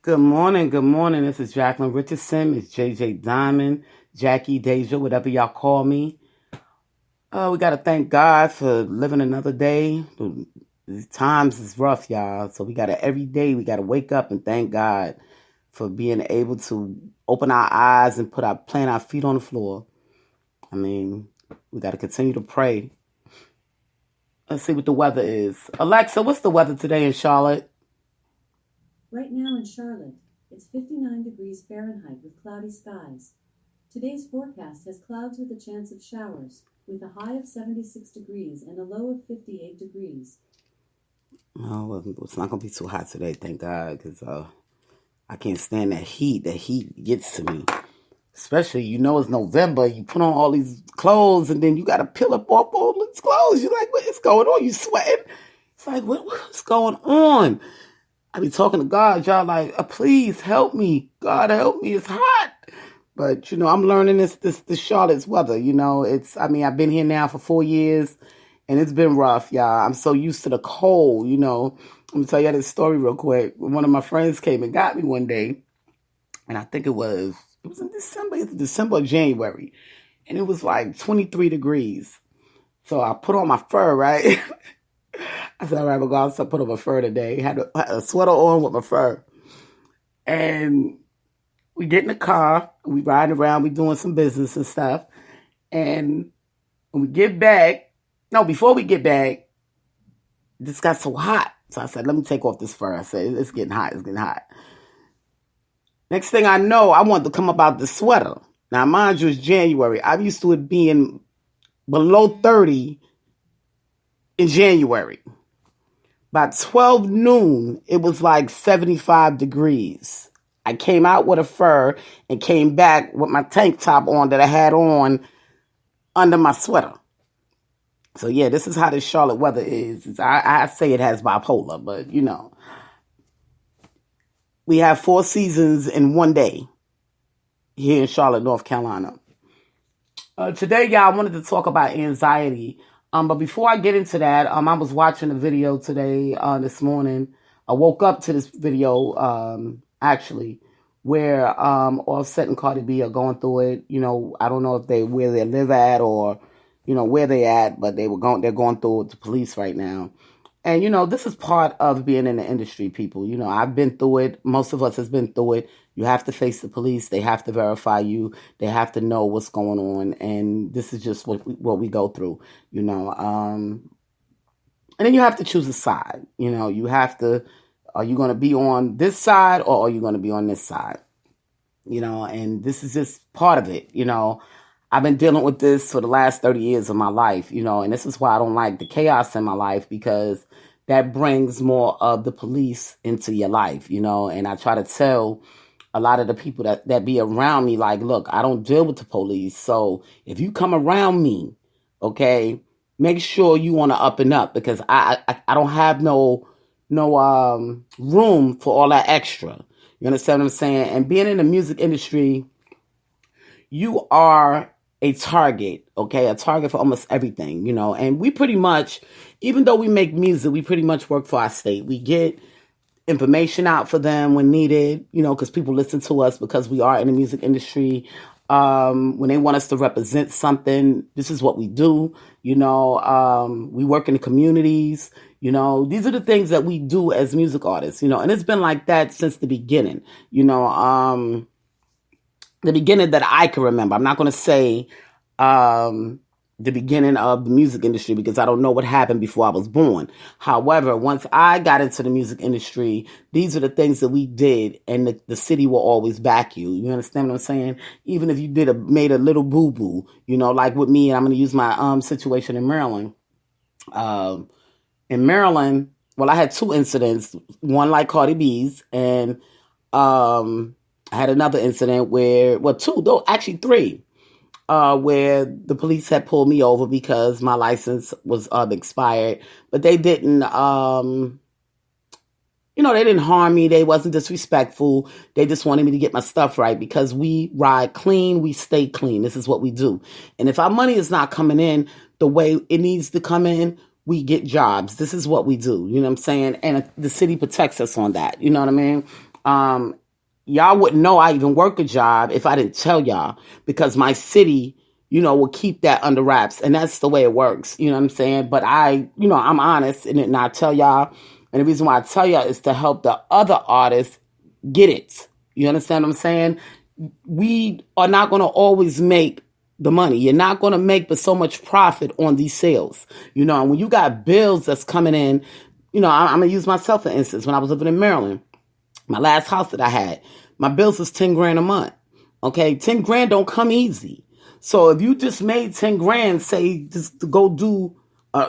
Good morning. Good morning. This is Jacqueline Richardson. It's JJ Diamond, Jackie, Deja, whatever y'all call me. We got to thank God for living another day. The times is rough, y'all. So we got to, every day, we got to wake up and thank God for being able to open our eyes and plant our feet on the floor. I mean, we got to continue to pray. Let's see what the weather is. Alexa, what's the weather today in Charlotte? Right now in Charlotte, it's 59 degrees Fahrenheit with cloudy skies. Today's forecast has clouds with a chance of showers, with a high of 76 degrees and a low of 58 degrees. Oh, well, it's not going to be too hot today, thank God, because I can't stand that heat. That heat gets to me. Especially, it's November. You put on all these clothes, and then you got to peel up off all these clothes. You're like, what is going on? You sweating? It's like, what's going on? I be talking to God, y'all like, please help me. God, help me. It's hot. But, I'm learning this Charlotte's weather. I've been here now for 4 years, and it's been rough, y'all. I'm so used to the cold, I'm going to tell you this story real quick. One of my friends came and got me one day, and I think it was in December or January, and it was like 23 degrees. So I put on my fur, right? I said, all right, we'll go outside, put on my fur today. Had a sweater on with my fur. And we get in the car, we riding around, we doing some business and stuff. And when we get back, before we get back, it just got so hot. So I said, let me take off this fur. I said, it's getting hot, it's getting hot. Next thing I know, I wanted to come about the sweater. Now, mind you, it's January. I'm used to it being below 30 in January. By 12 noon, it was like 75 degrees. I came out with a fur and came back with my tank top on that I had on under my sweater. So, yeah, this is how this Charlotte weather is. I say it has bipolar, but, we have 4 seasons in one day here in Charlotte, North Carolina. Today, y'all, I wanted to talk about anxiety. But before I get into that, I was watching a video today, this morning. I woke up to this video, actually, where Offset and Cardi B are going through it. I don't know if where they live at or, where they at, but they're going through it with the police right now. And, this is part of being in the industry, people. I've been through it. Most of us has been through it. You have to face the police. They have to verify you. They have to know what's going on. And this is just what we go through, And then you have to choose a side. You have to, are you going to be on this side or are you going to be on this side? And this is just part of it, I've been dealing with this for the last 30 years of my life, and this is why I don't like the chaos in my life, because that brings more of the police into your life, and I try to tell a lot of the people that be around me, like, look, I don't deal with the police. So if you come around me, okay, make sure you want to up and up, because I don't have no room for all that extra. You understand what I'm saying? And being in the music industry, you are a target, okay? A target for almost everything, And we pretty much, even though we make music, we pretty much work for our state. We get information out for them when needed, because people listen to us because we are in the music industry. When they want us to represent something, this is what we do. We work in the communities. These are the things that we do as music artists, and it's been like that since the beginning, the beginning that I can remember. I'm not going to say the beginning of the music industry, because I don't know what happened before I was born. However, once I got into the music industry, these are the things that we did, and the city will always back you. You understand what I'm saying? Even if you made a little boo-boo, like with me, and I'm going to use my situation in Maryland. In Maryland, well, I had 2 incidents, one like Cardi B's, and I had another incident where, 2, though, actually 3, where the police had pulled me over because my license was expired, but they didn't, they didn't harm me. They wasn't disrespectful. They just wanted me to get my stuff right, because we ride clean. We stay clean. This is what we do. And if our money is not coming in the way it needs to come in, we get jobs. This is what we do. You know what I'm saying? And the city protects us on that. You know what I mean? Y'all wouldn't know I even work a job if I didn't tell y'all, because my city, will keep that under wraps. And that's the way it works. You know what I'm saying? But I'm honest and I tell y'all. And the reason why I tell y'all is to help the other artists get it. You understand what I'm saying? We are not going to always make the money. You're not going to make but so much profit on these sales. And when you got bills that's coming in, I'm going to use myself for instance. When I was living in Maryland, my last house that I had, my bills was 10 grand a month. Okay. 10 grand don't come easy. So if you just made 10 grand, say just to go do,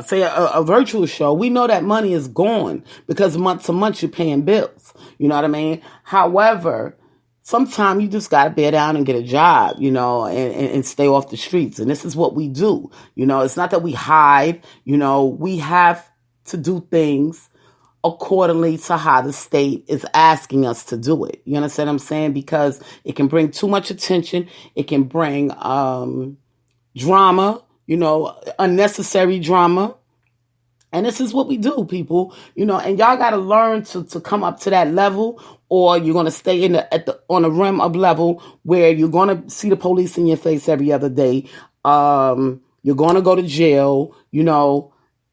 say a virtual show, we know that money is gone because month to month you're paying bills. You know what I mean? However, sometimes you just got to bear down and get a job, and stay off the streets. And this is what we do. It's not that we hide, we have to do things accordingly to how the state is asking us to do it. You understand what I'm saying? Because it can bring too much attention. It can bring drama, unnecessary drama. And this is what we do, people, and y'all got to learn to come up to that level, or you're going to stay on the rim of level where you're going to see the police in your face every other day. You're going to go to jail. You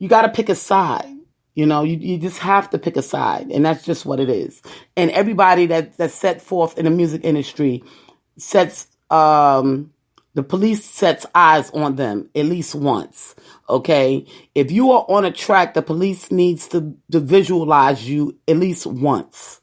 got to pick a side. You just have to pick a side, and that's just what it is. And everybody that's set forth in the music industry sets, the police sets eyes on them at least once. Okay. If you are on a track, the police needs to visualize you at least once.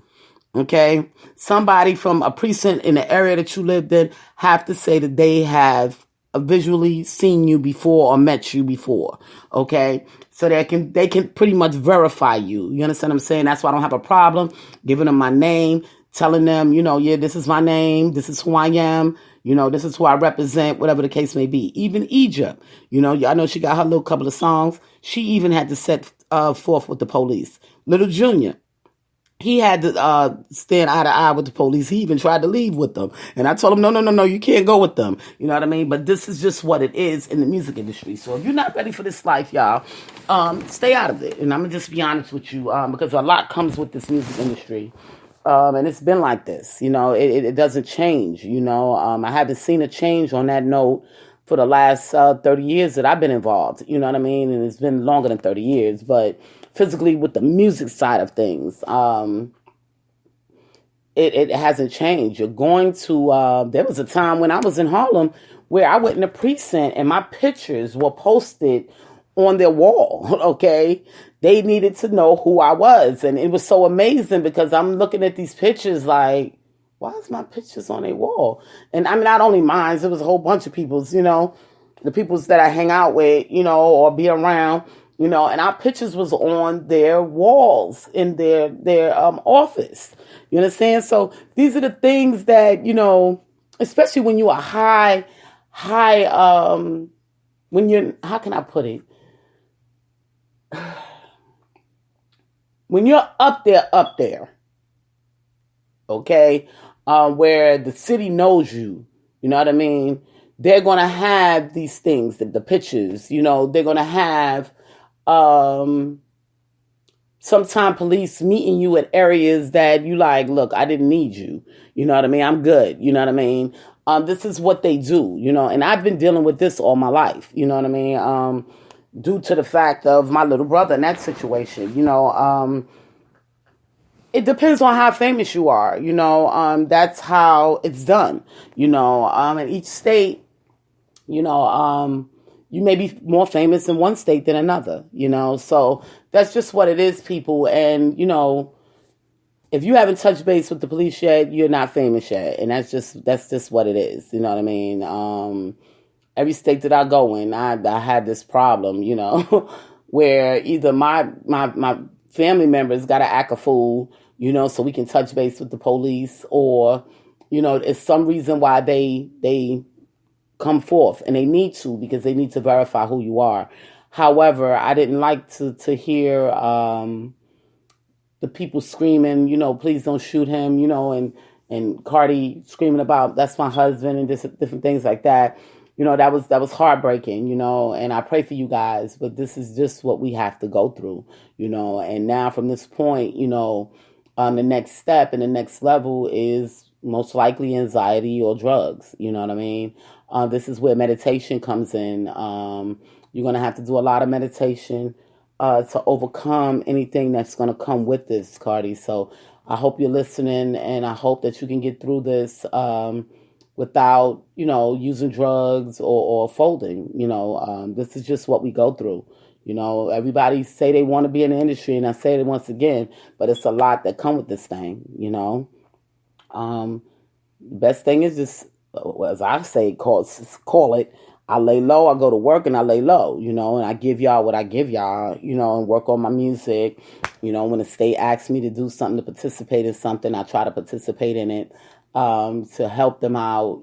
Okay. Somebody from a precinct in the area that you lived in have to say that they have visually seen you before or met you before. Okay. So they can pretty much verify you. You understand what I'm saying? That's why I don't have a problem giving them my name, telling them, yeah, this is my name. This is who I am. This is who I represent, whatever the case may be. Even Egypt, I know she got her little couple of songs. She even had to set forth with the police. Little Junior, he had to stand eye to eye with the police. He even tried to leave with them. And I told him, no, you can't go with them. You know what I mean? But this is just what it is in the music industry. So if you're not ready for this life, y'all, stay out of it. And I'm going to just be honest with you, because a lot comes with this music industry. And it's been like this, it doesn't change, I haven't seen a change on that note for the last 30 years that I've been involved, you know what I mean? And it's been longer than 30 years, but physically with the music side of things, it hasn't changed. You're going to, there was a time when I was in Harlem where I went in a precinct and my pictures were posted on their wall, okay? They needed to know who I was. And it was so amazing because I'm looking at these pictures like, why is my pictures on a wall? And I mean, not only mine, it was a whole bunch of people's, the people's that I hang out with, or be around, and our pictures was on their walls in their office. You understand? So these are the things that, especially when you are high, when you're, how can I put it? When you're up there, okay, where the city knows you, you know what I mean? They're going to have these things, the pictures, they're going to have, sometime police meeting you at areas that you like, look, I didn't need you. You know what I mean? I'm good. You know what I mean? This is what they do, and I've been dealing with this all my life. You know what I mean? Due to the fact of my little brother in that situation, it depends on how famous you are, that's how it's done, in each state, you may be more famous in one state than another, so that's just what it is, people. And, if you haven't touched base with the police yet, you're not famous yet. And that's just what it is. You know what I mean? Every state that I go in, I had this problem, where either my family members got to act a fool, so we can touch base with the police, or, it's some reason why they come forth, and they need to, because they need to verify who you are. However, I didn't like to hear the people screaming, please don't shoot him, and Cardi screaming about, that's my husband, and different things like that. That was heartbreaking, and I pray for you guys, but this is just what we have to go through, and now from this point, The next step and the next level is most likely anxiety or drugs. You know what I mean? This is where meditation comes in. You're going to have to do a lot of meditation to overcome anything that's going to come with this, Cardi. So I hope you're listening, and I hope that you can get through this without, using drugs or folding. This is just what we go through. Everybody say they want to be in the industry, and I say it once again, but it's a lot that come with this thing. Best thing is just, as I say, call it. I lay low. I go to work and I lay low. And I give y'all what I give y'all. And work on my music. When the state asks me to do something, to participate in something, I try to participate in it to help them out.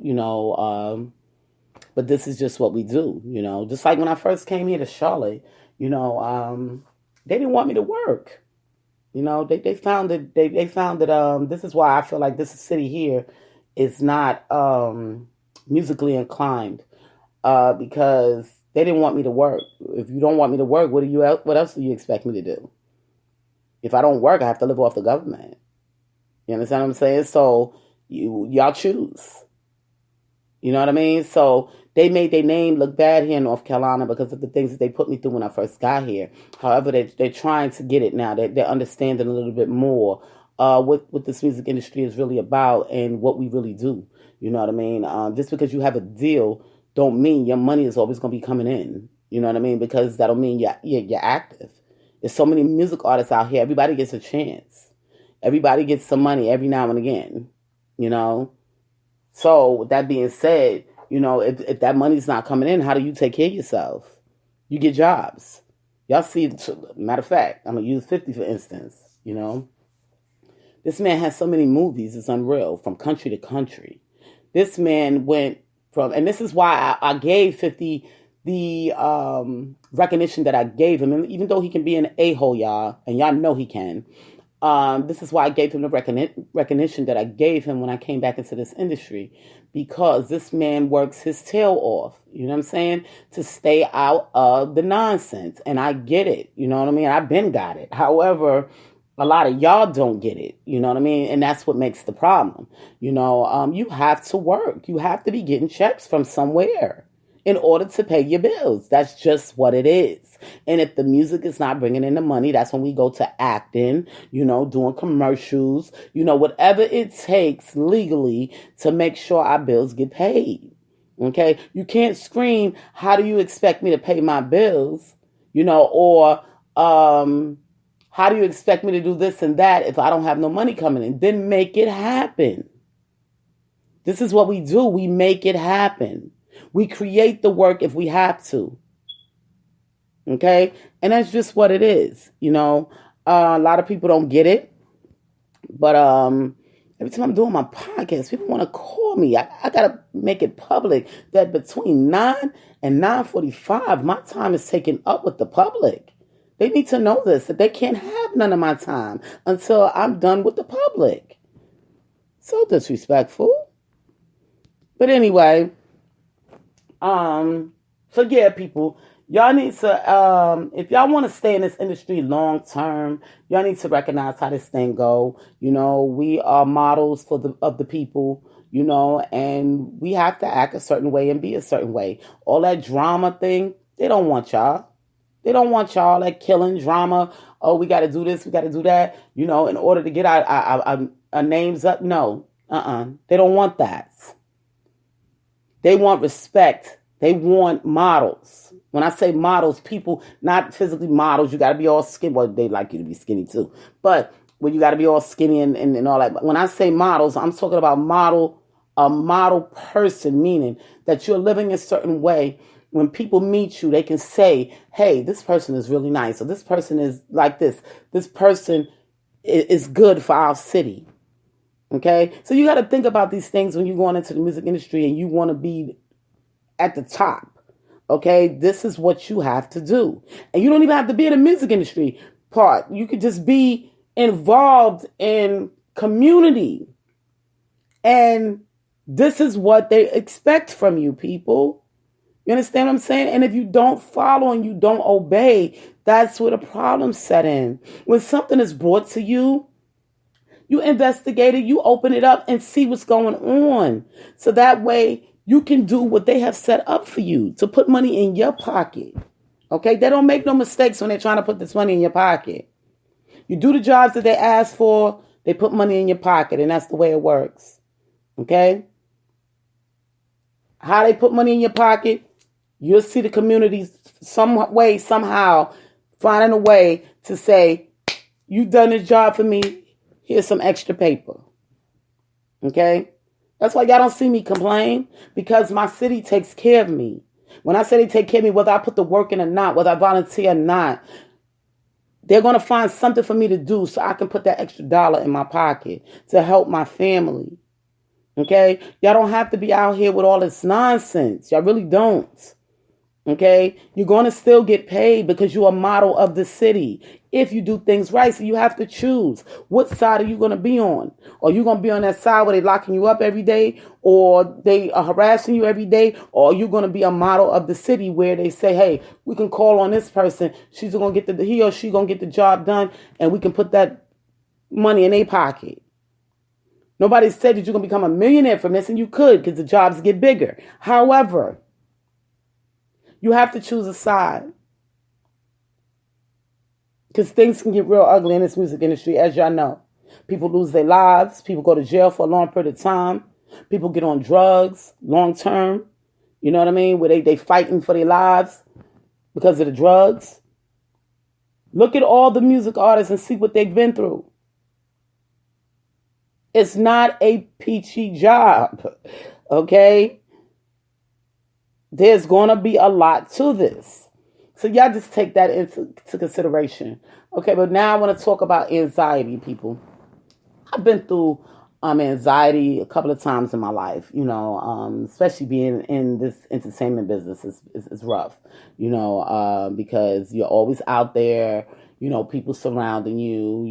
But this is just what we do. Just like when I first came here to Charlotte. They didn't want me to work. They found that this is why I feel like this city here is not musically inclined because they didn't want me to work. If you don't want me to work, what else do you expect me to do? If I don't work, I have to live off the government. You understand what I'm saying? So y'all choose. You know what I mean? So they made their name look bad here in North Carolina because of the things that they put me through when I first got here. However, they're trying to get it now. They're understanding a little bit more what this music industry is really about and what we really do. You know what I mean? Just because you have a deal don't mean your money is always going to be coming in. You know what I mean? Because that'll mean you're active. There's so many music artists out here. Everybody gets a chance. Everybody gets some money every now and again. So with that being said, if that money's not coming in, how do you take care of yourself? You get jobs. Y'all see, matter of fact, I'm going to use 50 for instance, This man has so many movies, it's unreal, from country to country. This man went from, and this is why I gave 50 the recognition that I gave him. And even though he can be an a-hole, y'all, and y'all know he can, this is why I gave him the recognition that I gave him when I came back into this industry, because this man works his tail off, you know what I'm saying, to stay out of the nonsense. And I get it, you know what I mean? I've been got it. However, a lot of y'all don't get it, you know what I mean? And that's what makes the problem. You have to work. You have to be getting checks from somewhere in order to pay your bills. That's just what it is. And if the music is not bringing in the money, that's when we go to acting, doing commercials, whatever it takes legally to make sure our bills get paid. Okay? You can't scream, how do you expect me to pay my bills? Or how do you expect me to do this and that if I don't have no money coming in? Then make it happen. This is what we do. We make it happen. We create the work if we have to. Okay? And that's just what it is. A lot of people don't get it. But every time I'm doing my podcast, people want to call me. I got to make it public that between 9 and 9:45, my time is taken up with the public. They need to know this, that they can't have none of my time until I'm done with the public. So disrespectful. But anyway, so yeah, people, y'all need to, if y'all want to stay in this industry long term, y'all need to recognize how this thing go. We are models of the people, and we have to act a certain way and be a certain way. All that drama thing, they don't want y'all. They don't want y'all, that killing drama. Oh, we got to do this, we got to do that, in order to get our names up. No, they don't want that. They want respect. They want models. When I say models, people, not physically models, you got to be all skinny. Well, they like you to be skinny too. But when you got to be all skinny and all that. But when I say models, I'm talking about a model person, meaning that you're living a certain way. When people meet you, they can say, hey, this person is really nice. Or this person is like this. This person is good for our city. Okay? So you got to think about these things when you're going into the music industry and you want to be at the top. Okay? This is what you have to do. And you don't even have to be in the music industry part. You could just be involved in community. And this is what they expect from you, people. You understand what I'm saying? And if you don't follow and you don't obey, that's where the problems set in. When something is brought to you, You investigate it, you open it up and see what's going on. So that way you can do what they have set up for you, to put money in your pocket. Okay? They don't make no mistakes when they're trying to put this money in your pocket. You do the jobs that they ask for, they put money in your pocket, and that's the way it works. Okay? How they put money in your pocket, you'll see the community some way, somehow, finding a way to say, you've done this job for me, here's some extra paper. Okay? That's why y'all don't see me complain, because my city takes care of me. When I say they take care of me, whether I put the work in or not, whether I volunteer or not, they're going to find something for me to do so I can put that extra dollar in my pocket to help my family. Okay? Y'all don't have to be out here with all this nonsense. Y'all really don't. Okay? You're going to still get paid because you're a model of the city if you do things right. So you have to choose. What side are you going to be on? Are you going to be on that side where they're locking you up every day, or they are harassing you every day? Or are you going to be a model of the city where they say, hey, we can call on this person. She's going to get he or she going to get the job done, and we can put that money in their pocket. Nobody said that you're going to become a millionaire from this, and you could, because the jobs get bigger. However, you have to choose a side, because things can get real ugly in this music industry, as y'all know. People lose their lives. People go to jail for a long period of time. People get on drugs long term. You know what I mean? Where they fighting for their lives because of the drugs. Look at all the music artists and see what they've been through. It's not a peachy job, okay? There's going to be a lot to this. So y'all just take that into consideration. Okay, but now I want to talk about anxiety, people. I've been through anxiety a couple of times in my life, especially being in this entertainment business is rough, because you're always out there, people surrounding you,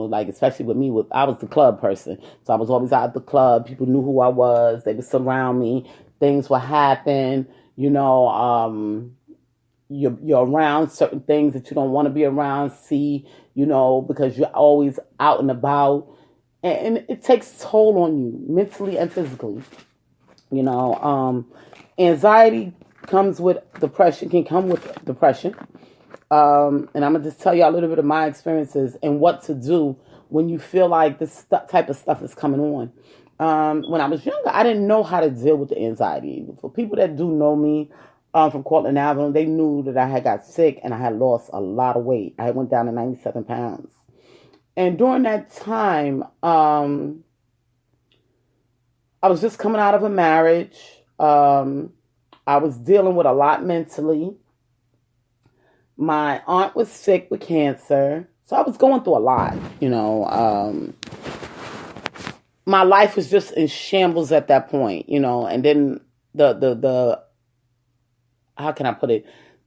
like especially with me, I was the club person. So I was always out at the club. People knew who I was. They would surround me. Things would happen, you're around certain things that you don't want to be around, because you're always out and about. And it takes a toll on you mentally and physically. Anxiety comes with depression, can come with depression. And I'm going to just tell you a little bit of my experiences and what to do when you feel like this type of stuff is coming on. When I was younger, I didn't know how to deal with the anxiety. For people that do know me from Cortland Avenue, they knew that I had got sick and I had lost a lot of weight. I went down to 97 pounds. And during that time, I was just coming out of a marriage. I was dealing with a lot mentally. My aunt was sick with cancer. So I was going through a lot, my life was just in shambles at that point, and then the how can I put it?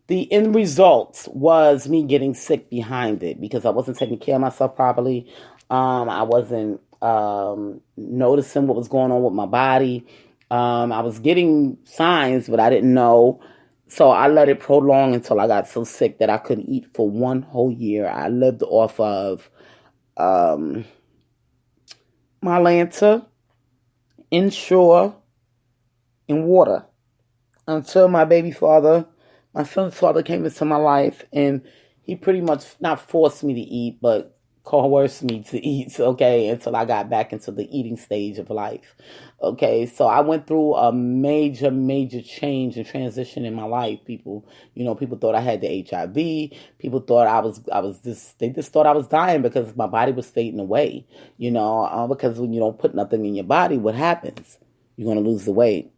The end result was me getting sick behind it because I wasn't taking care of myself properly. I wasn't noticing what was going on with my body. I was getting signs, but I didn't know. So I let it prolong until I got so sick that I couldn't eat for 1 whole year. I lived off of Mylanta, Ensure, and water until my son's father came into my life, and he pretty much not forced me to eat, but coerced me to eat, okay, until I got back into the eating stage of life. Okay, so I went through a major, major change and transition in my life, people. People thought I had the HIV. People thought they just thought I was dying because my body was fading away, because when you don't put nothing in your body, what happens? You're going to lose the weight.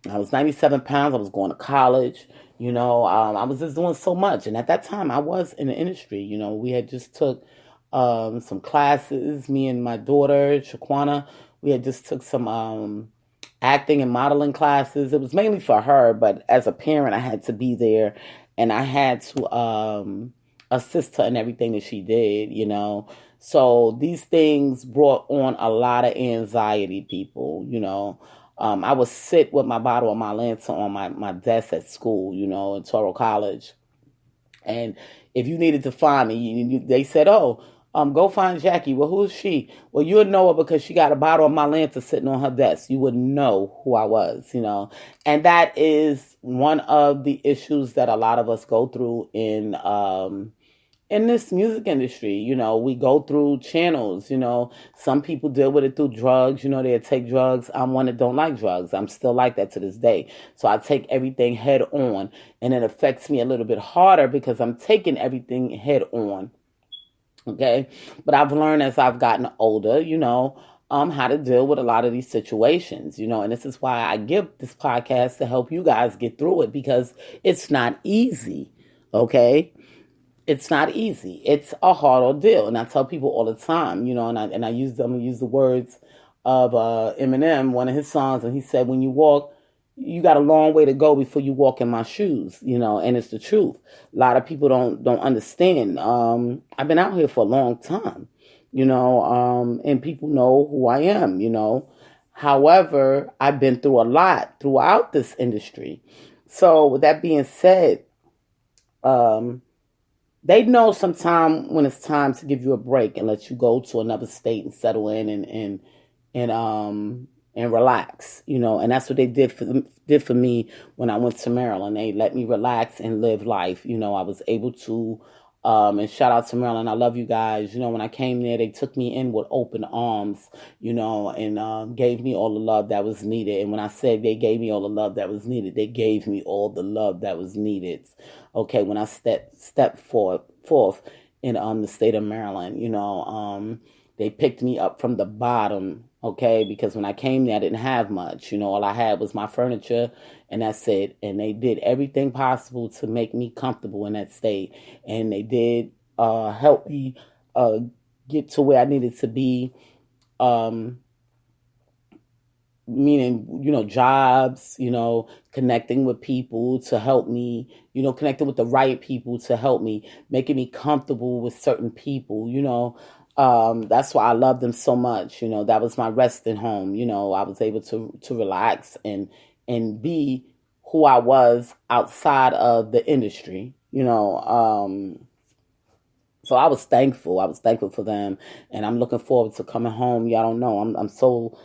I was 97 pounds. I was going to college. I was just doing so much. And at that time, I was in the industry. We had just took some classes. Me and my daughter, Shaquana, we had just took some acting and modeling classes. It was mainly for her, but as a parent, I had to be there. And I had to assist her in everything that she did, So these things brought on a lot of anxiety, people, I would sit with my bottle of Mylanta on my desk at school, in Toro College. And if you needed to find me, they said, Go find Jackie. Well, who is she? Well, you would know her because she got a bottle of Mylanta sitting on her desk. You would know who I was, And that is one of the issues that a lot of us go through in this music industry. We go through channels. Some people deal with it through drugs. They take drugs. I'm one that don't like drugs. I'm still like that to this day. So I take everything head on, and it affects me a little bit harder because I'm taking everything head on. Okay. But I've learned as I've gotten older, how to deal with a lot of these situations, and this is why I give this podcast to help you guys get through it, because it's not easy. Okay. It's not easy. It's a hard ordeal. And I tell people all the time, and I use the words of Eminem, one of his songs, and he said, when you walk, you got a long way to go before you walk in my shoes, and it's the truth. A lot of people don't understand. I've been out here for a long time, and people know who I am, However, I've been through a lot throughout this industry. So with that being said, they know sometime when it's time to give you a break and let you go to another state and settle in and relax, and that's what they did for me when I went to Maryland. They let me relax and live life. I was able to, and shout out to Maryland. I love you guys. When I came there, they took me in with open arms, and gave me all the love that was needed. And when I said they gave me all the love that was needed, they gave me all the love that was needed. Okay, when I stepped forth in the state of Maryland, they picked me up from the bottom. Okay, because when I came there, I didn't have much. All I had was my furniture, and that's it. And they did everything possible to make me comfortable in that state. And they did help me get to where I needed to be, meaning, jobs, connecting with people to help me, connecting with the right people to help me, making me comfortable with certain people, That's why I love them so much. That was my resting home. I was able to relax and be who I was outside of the industry, So I was thankful. I was thankful for them, and I'm looking forward to coming home. Y'all don't know. I'm so,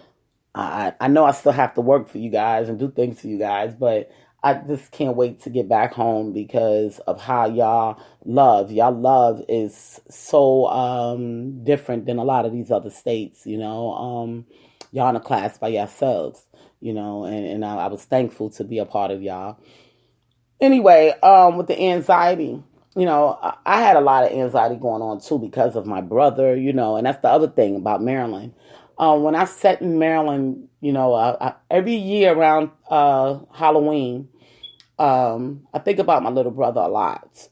I know I still have to work for you guys and do things for you guys, but I just can't wait to get back home because of how y'all love is so different than a lot of these other states, y'all in a class by yourselves, and I was thankful to be a part of y'all. Anyway, with the anxiety, I had a lot of anxiety going on too because of my brother, and that's the other thing about Maryland. When I sat in Maryland, every year around Halloween, I think about my little brother a lot,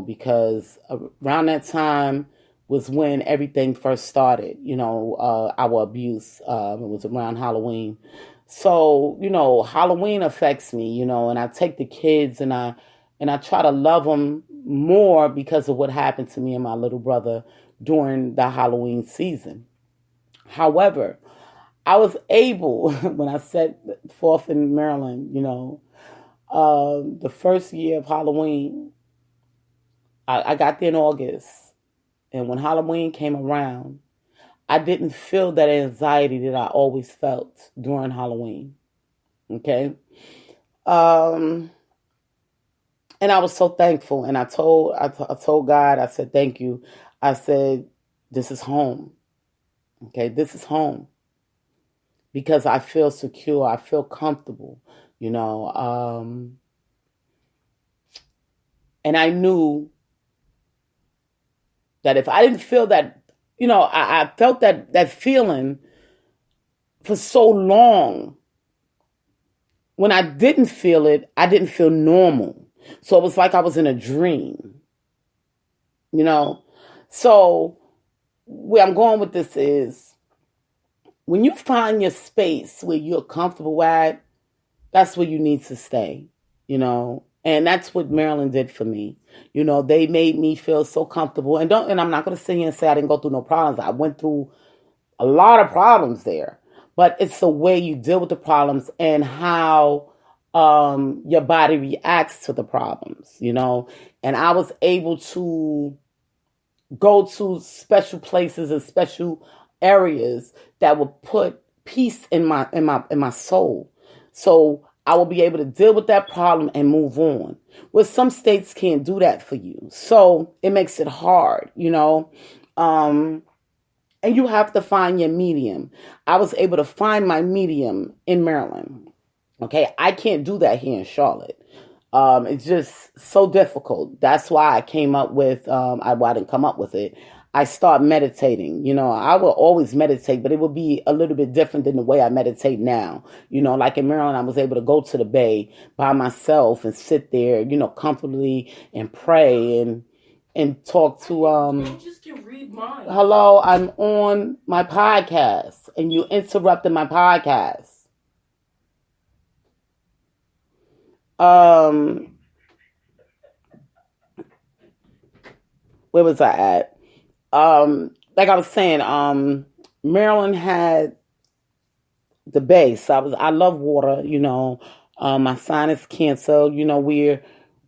because around that time was when everything first started, our abuse. It was around Halloween. So, Halloween affects me, and I take the kids and I try to love them more because of what happened to me and my little brother during the Halloween season. However, I was able, when I set forth in Maryland, the first year of Halloween, I got there in August. And when Halloween came around, I didn't feel that anxiety that I always felt during Halloween. Okay? And I was so thankful. And I told God, I said, thank you. I said, this is home. Okay? This is home. Because I feel secure. I feel comfortable. And I knew that if I didn't feel that, I felt that feeling for so long. When I didn't feel it, I didn't feel normal. So it was like I was in a dream, So where I'm going with this is when you find your space where you're comfortable at, that's where you need to stay, and that's what Maryland did for me. They made me feel so comfortable, and I'm not going to sit here and say I didn't go through no problems. I went through a lot of problems there, but it's the way you deal with the problems and how your body reacts to the problems, and I was able to go to special places and special areas that will put peace in my soul. So I will be able to deal with that problem and move on. Well, some states can't do that for you. So it makes it hard, Um, and you have to find your medium. I was able to find my medium in Maryland. Okay, I can't do that here in Charlotte. It's just so difficult. That's why I came up with, well, I didn't come up with it. I start meditating. I will always meditate, but it will be a little bit different than the way I meditate now. Like in Maryland, I was able to go to the bay by myself and sit there, comfortably and pray and talk to, You just can read mine. hello, I'm on my podcast and you interrupted my podcast. Where was I at? Like I was saying, Maryland had the base. I love water, my sinus cancer, we're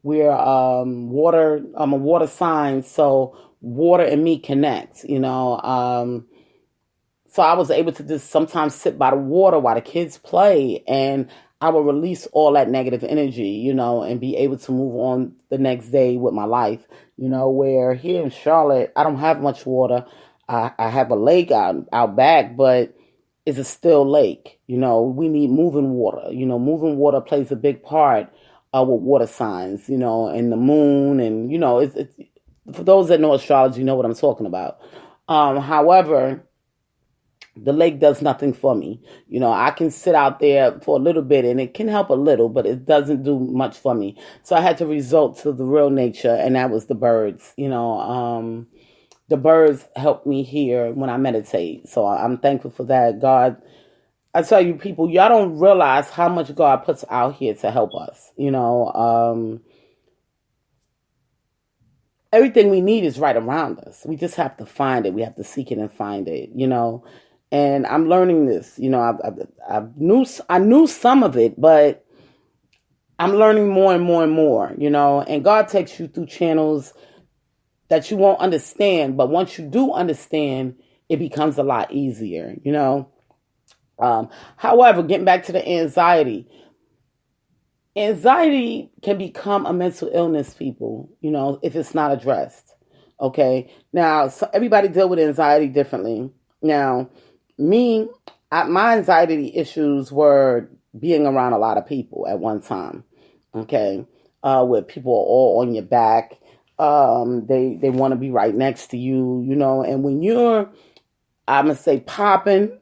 water, I'm a water sign, so water and me connect, so I was able to just sometimes sit by the water while the kids play, and I would release all that negative energy, and be able to move on the next day with my life. Where here in Charlotte, I don't have much water. I have a lake out back, but it's a still lake. We need moving water. Moving water plays a big part with water signs, and the moon, and it's for those that know astrology, you know what I'm talking about. However, the lake does nothing for me. I can sit out there for a little bit and it can help a little, but it doesn't do much for me. So I had to resort to the real nature, and that was the birds. The birds help me here when I meditate. So I'm thankful for that. God, I tell you, people, y'all don't realize how much God puts out here to help us. Everything we need is right around us. We just have to find it. We have to seek it and find it, And I'm learning this. I knew some of it, but I'm learning more and more and more, And God takes you through channels that you won't understand. But once you do understand, it becomes a lot easier, However, getting back to the anxiety. Anxiety can become a mental illness, people, if it's not addressed. Okay. Now, so everybody deal with anxiety differently. Now, my anxiety issues were being around a lot of people at one time. Okay. Where people are all on your back. They want to be right next to you, and when you're, I'm going to say popping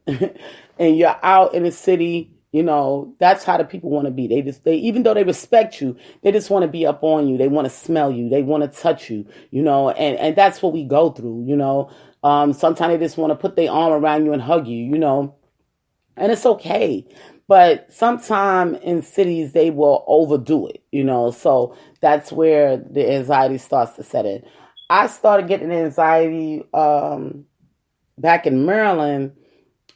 and you're out in the city, that's how the people want to be. They even though they respect you, they just want to be up on you. They want to smell you. They want to touch you, and that's what we go through, sometimes they just want to put their arm around you and hug you, and it's okay. But sometimes in cities, they will overdo it, so that's where the anxiety starts to set in. I started getting anxiety back in Maryland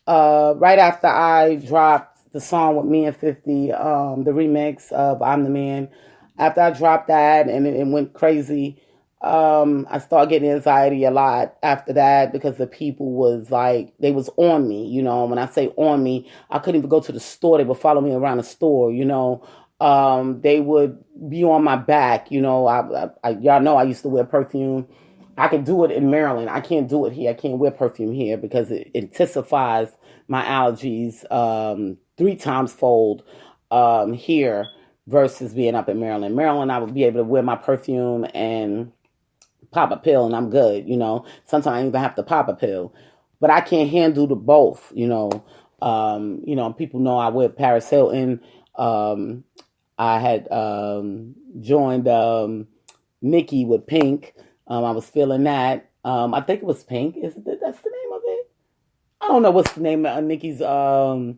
right after I dropped the song with me and 50, the remix of I'm the Man. After I dropped that and it went crazy, I started getting anxiety a lot after that because the people was like, they was on me, When I say on me, I couldn't even go to the store. They would follow me around the store, They would be on my back, y'all know I used to wear perfume. I can do it in Maryland. I can't do it here. I can't wear perfume here because it intensifies my allergies 3 times fold here versus being up in Maryland. Maryland, I would be able to wear my perfume and pop a pill and I'm good, Sometimes I even have to pop a pill. But I can't handle the both, People know I wear Paris Hilton. I had joined Nicki with Pink. I was feeling that. I think it was Pink. That's the name of it? I don't know what's the name of Nicki's. I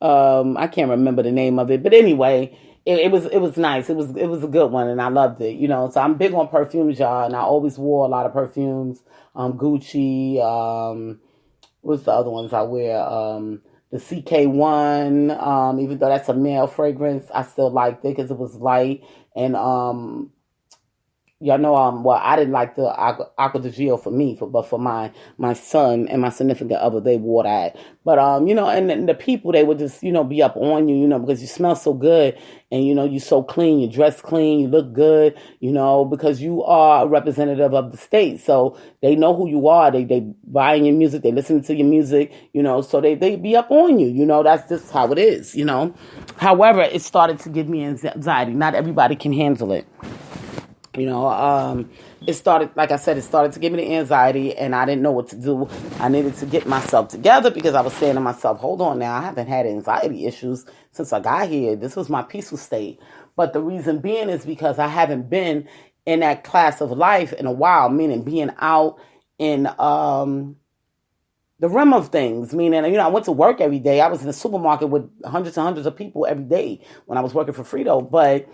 can't remember the name of it, but anyway, it was nice. It was a good one, and I loved it. So I'm big on perfumes, y'all, and I always wore a lot of perfumes. Gucci. What's the other ones I wear? The CK1. Even though that's a male fragrance, I still liked it because it was light and y'all know, well, I didn't like the Aqua di Gio for me, but for my son and my significant other, they wore that. But and the people, they would just be up on you, because you smell so good, and you're so clean, you dress clean, you look good, because you are a representative of the state, so they know who you are. They buying your music, they listen to your music, so they be up on you, that's just how it is, However, it started to give me anxiety. Not everybody can handle it. It started, like I said, it started to give me the anxiety, and I didn't know what to do. I needed to get myself together because I was saying to myself, hold on now, I haven't had anxiety issues since I got here. This was my peaceful state. But the reason being is because I haven't been in that class of life in a while, meaning being out in the realm of things, meaning, I went to work every day. I was in the supermarket with hundreds and hundreds of people every day when I was working for Frito, but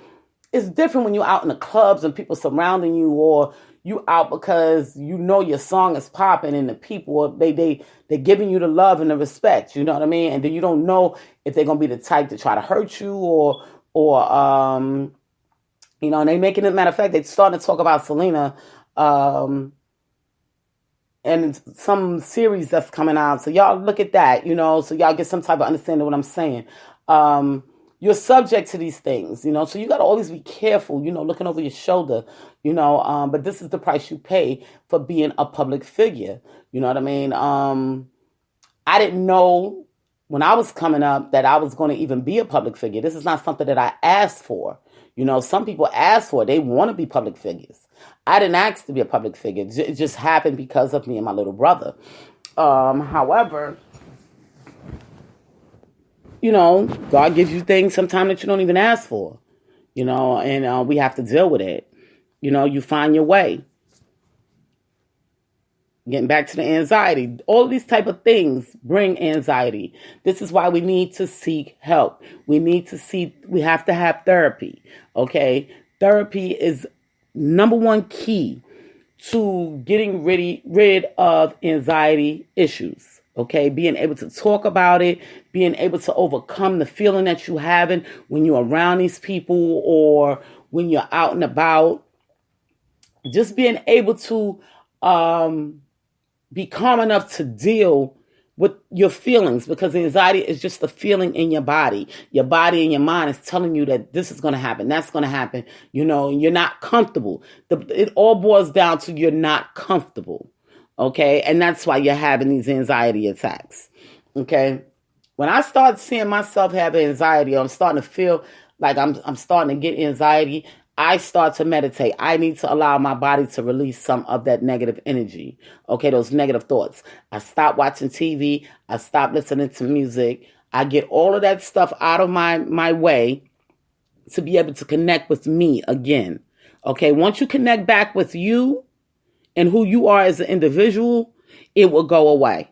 it's different when you're out in the clubs and people surrounding you, or you out because your song is popping and the people, they're giving you the love and the respect, you know what I mean? And then you don't know if they're going to be the type to try to hurt you or and they making it, matter of fact, they starting to talk about Selena, and some series that's coming out. So y'all look at that, so y'all get some type of understanding of what I'm saying. You're subject to these things, so you got to always be careful, looking over your shoulder, but this is the price you pay for being a public figure. You know what I mean? I didn't know when I was coming up that I was going to even be a public figure. This is not something that I asked for. Some people ask for it. They want to be public figures. I didn't ask to be a public figure. It just happened because of me and my little brother. However, God gives you things sometimes that you don't even ask for, and we have to deal with it. You find your way. Getting back to the anxiety, all of these type of things bring anxiety. This is why we need to seek help. We have to have therapy. Okay. Therapy is number one key to getting rid of anxiety issues. Okay, being able to talk about it, being able to overcome the feeling that you're having when you're around these people or when you're out and about. Just being able to be calm enough to deal with your feelings, because anxiety is just a feeling in your body. Your body and your mind is telling you that this is going to happen, that's going to happen, and you're not comfortable. It all boils down to you're not comfortable. Okay, and that's why you're having these anxiety attacks. Okay, when I start seeing myself have anxiety, I'm starting to feel like I'm starting to get anxiety, I start to meditate. I need to allow my body to release some of that negative energy. Okay, those negative thoughts. I stop watching TV. I stop listening to music. I get all of that stuff out of my way to be able to connect with me again. Okay, once you connect back with you and who you are as an individual, it will go away.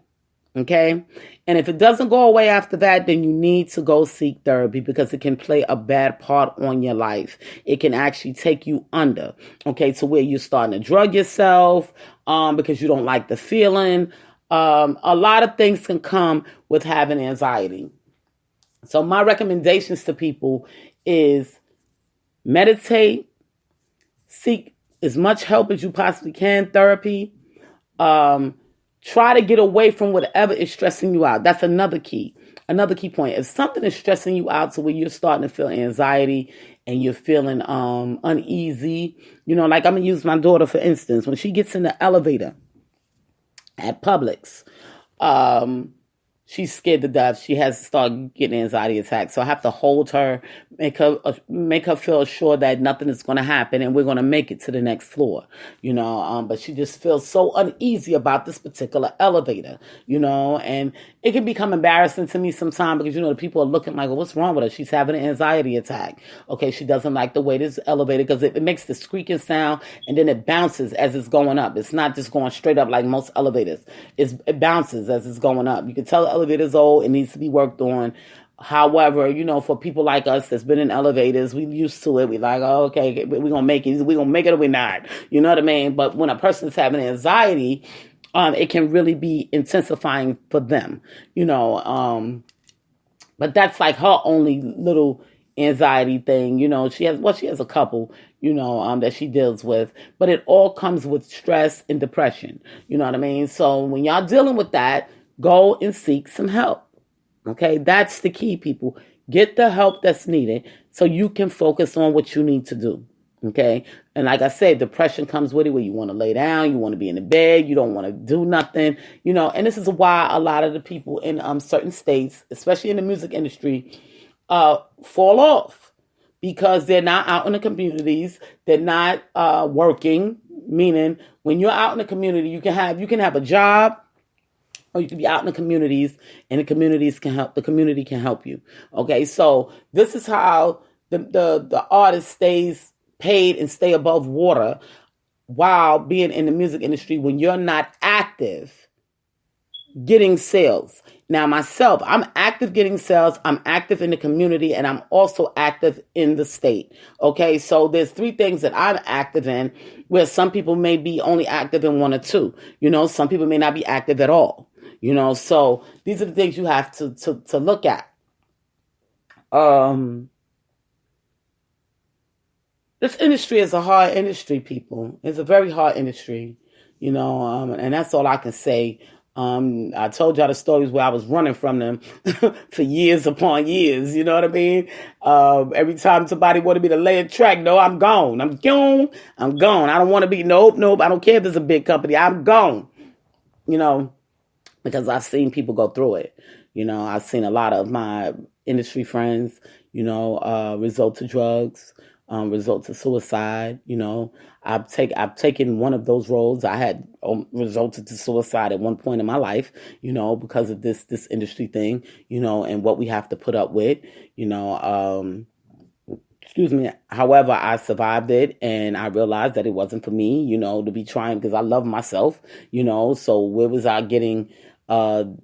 Okay? And if it doesn't go away after that, then you need to go seek therapy, because it can play a bad part on your life. It can actually take you under, okay, to where you're starting to drug yourself because you don't like the feeling. A lot of things can come with having anxiety. So my recommendations to people is meditate, seek as much help as you possibly can, therapy. Try to get away from whatever is stressing you out. That's another key point. If something is stressing you out to where you're starting to feel anxiety and you're feeling uneasy, like I'm going to use my daughter, for instance. When she gets in the elevator at Publix, she's scared to death. She has started getting anxiety attacks. So I have to hold her, make her feel sure that nothing is going to happen and we're going to make it to the next floor, but she just feels so uneasy about this particular elevator, and it can become embarrassing to me sometimes because, the people are looking like, well, what's wrong with her? She's having an anxiety attack. Okay. She doesn't like the way this elevator, because it makes the squeaking sound and then it bounces as it's going up. It's not just going straight up like most elevators. It bounces as it's going up. You can tell the elevator's old. It needs to be worked on. However, for people like us that's been in elevators, we used to it. We like, oh, okay, we're going to make it. We're going to make it or we're not. You know what I mean? But when a person's having anxiety, it can really be intensifying for them, but that's like her only little anxiety thing. She has a couple, that she deals with, but it all comes with stress and depression. You know what I mean? So when y'all dealing with that, go and seek some help. Okay, that's the key, people. Get the help that's needed so you can focus on what you need to do. Okay, and like I said, depression comes with it, where you want to lay down, you want to be in the bed, you don't want to do nothing, and this is why a lot of the people in certain states, especially in the music industry, fall off, because they're not out in the communities, they're not working. Meaning, when you're out in the community, you can have a job, or you can be out in the communities, and the community can help you. Okay, so this is how the artist stays paid and stay above water while being in the music industry, when you're not active getting sales. Now, myself, I'm active getting sales, I'm active in the community, and I'm also active in the state. Okay, so there's 3 things that I'm active in, where some people may be only active in 1 or 2. Some people may not be active at all. So these are the things you have to look at. This industry is a hard industry, people. It's a very hard industry, and that's all I can say. I told y'all the stories where I was running from them for years upon years. You know what I mean? Every time somebody wanted me to lay a track, no, I'm gone. I'm gone. I don't want to be, nope. I don't care if it's a big company. I'm gone. Because I've seen people go through it. I've seen a lot of my industry friends, resort to drugs, result to suicide. I've taken one of those roads. I had resulted to suicide at one point in my life, because of this industry thing, and what we have to put up with, excuse me. However, I survived it, and I realized that it wasn't for me, to be trying, because I love myself, so where was I getting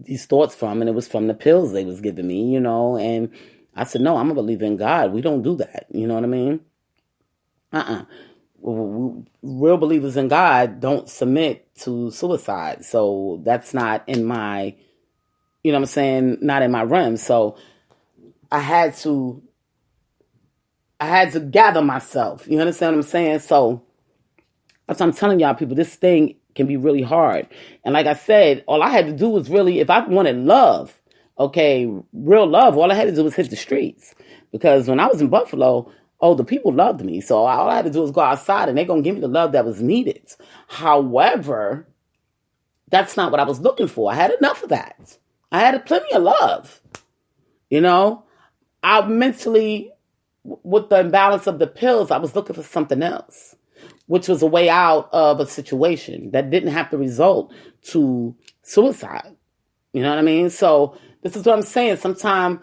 these thoughts from? And it was from the pills they was giving me, and I said, no, I'm a believer in God. We don't do that. You know what I mean? Real believers in God don't submit to suicide. So that's not in my, not in my realm. So I had to gather myself. You understand what I'm saying? So that's what I'm telling y'all, people. This thing can be really hard. And like I said, all I had to do was really, if I wanted love, okay, real love, all I had to do was hit the streets. Because when I was in Buffalo, the people loved me. So all I had to do was go outside, and they're going to give me the love that was needed. However, that's not what I was looking for. I had enough of that. I had plenty of love. I mentally, with the imbalance of the pills, I was looking for something else, which was a way out of a situation that didn't have to result to suicide. You know what I mean? So this is what I'm saying. Sometimes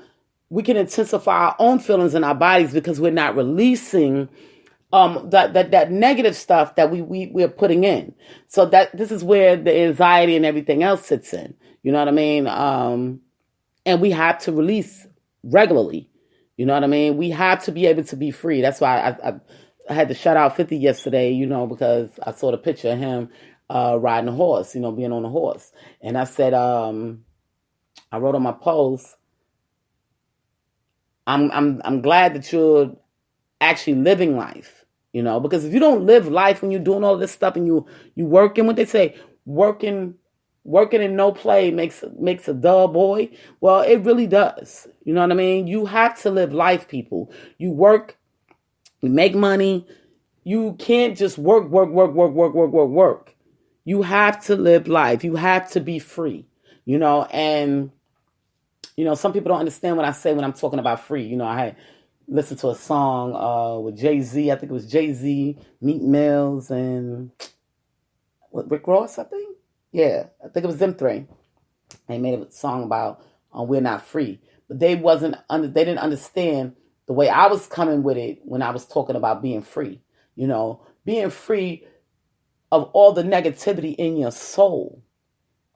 we can intensify our own feelings in our bodies because we're not releasing that negative stuff that we're putting in. So that this is where the anxiety and everything else sits in. You know what I mean? And we have to release regularly. You know what I mean? We have to be able to be free. That's why I had to shout out 50 yesterday, because I saw the picture of him riding a horse, being on a horse. And I said, I wrote on my post, I'm glad that you're actually living life, because if you don't live life when you're doing all this stuff and you working, what they say, working and no play makes a dull boy. Well, it really does. You know what I mean? You have to live life, people. You work, you make money. You can't just work. You have to live life. You have to be free, and some people don't understand what I say when I'm talking about free. I had listened to a song with Jay-Z. I think it was Jay-Z, Meek Mills, and Rick Ross, I think. Yeah, I think it was them 3. They made a song about we're not free. But they didn't understand the way I was coming with it when I was talking about being free. Being free of all the negativity in your soul.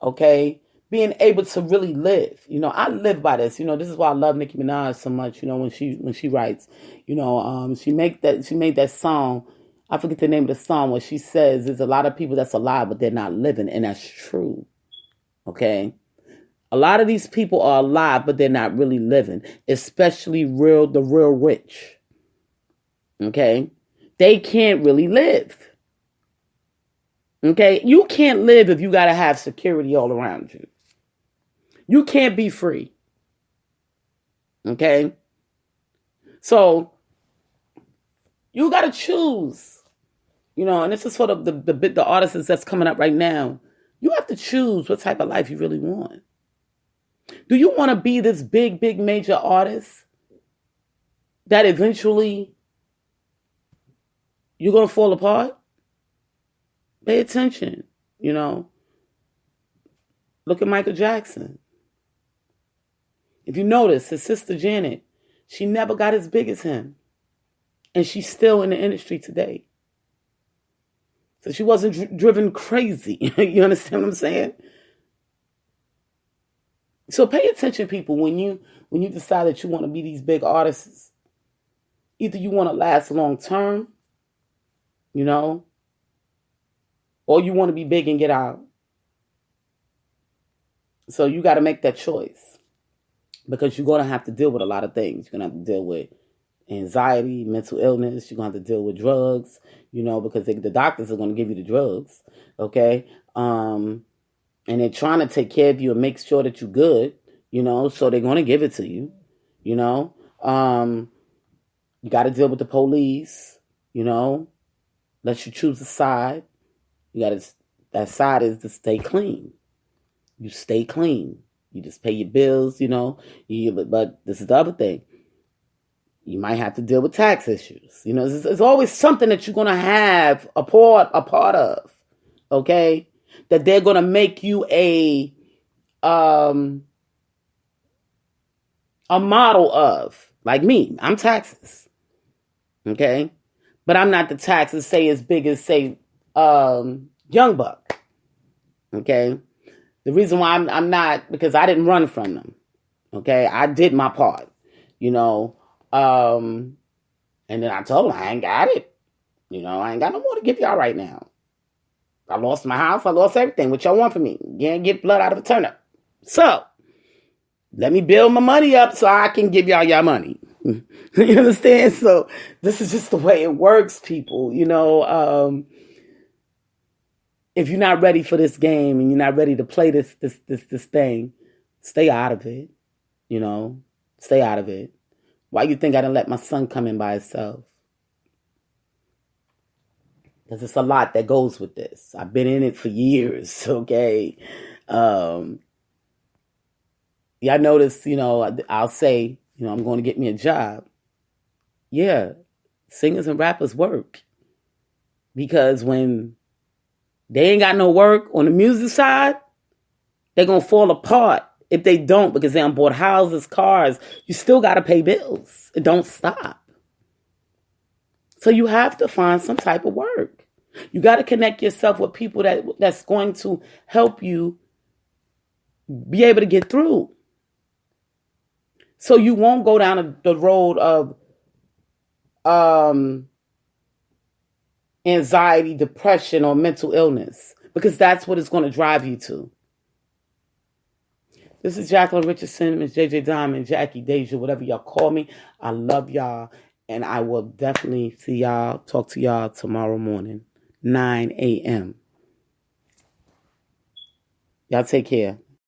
Okay? Being able to really live. I live by this. This is why I love Nicki Minaj so much, when she writes. She made that song. I forget the name of the song where she says there's a lot of people that's alive, but they're not living. And that's true. Okay? A lot of these people are alive, but they're not really living, especially the real rich. Okay? They can't really live. Okay? You can't live if you got to have security all around you. You can't be free. Okay? So, you got to choose. You know, and this is for the artists that's coming up right now. You have to choose what type of life you really want. Do you want to be this big, big major artist that eventually you're going to fall apart? Pay attention, you know. Look at Michael Jackson. If you notice, his sister Janet, she never got as big as him. And she's still in the industry today. So she wasn't driven crazy. You understand what I'm saying? So pay attention, people, when you decide that you want to be these big artists. Either you want to last long term, you know, or you want to be big and get out. So you got to make that choice, because you're going to have to deal with a lot of things. You're going to have to deal with anxiety, mental illness. You're going to have to deal with drugs, you know, because the doctors are going to give you the drugs, okay? And they're trying to take care of you and make sure that you're good, you know, so they're going to give it to you, you know. You got to deal with the police, you know, let you choose a side. That side is to stay clean. You stay clean. You just pay your bills, you know. But this is the other thing. You might have to deal with tax issues. You know, there's always something that you're going to have a part of, okay? That they're going to make you a model of. Like me, I'm taxes, okay? But I'm not the taxes, say, as big as, say, Young Buck, okay? The reason why I'm not, because I didn't run from them, okay? I did my part, you know? And then I told them I ain't got it. You know, I ain't got no more to give y'all right now. I lost my house. I lost everything. What y'all want from me? You can't get blood out of a turnip. So, let me build my money up so I can give y'all money. You understand? So, this is just the way it works, people. You know, if you're not ready for this game and you're not ready to play this thing, stay out of it. You know, stay out of it. Why you think I didn't let my son come in by himself? Because it's a lot that goes with this. I've been in it for years, okay? Yeah, I notice, you know, I'll say, you know, I'm going to get me a job. Yeah, singers and rappers work. Because when they ain't got no work on the music side, they're going to fall apart. If they don't, because they done bought houses, cars, you still got to pay bills. It don't stop. So you have to find some type of work. You got to connect yourself with people that's going to help you be able to get through. So you won't go down the road of anxiety, depression, or mental illness, because that's what it's going to drive you to. This is Jacqueline Richardson, Miss JJ Diamond, Jackie, Deja, whatever y'all call me. I love y'all, and I will definitely talk to y'all tomorrow morning, 9 a.m. Y'all take care.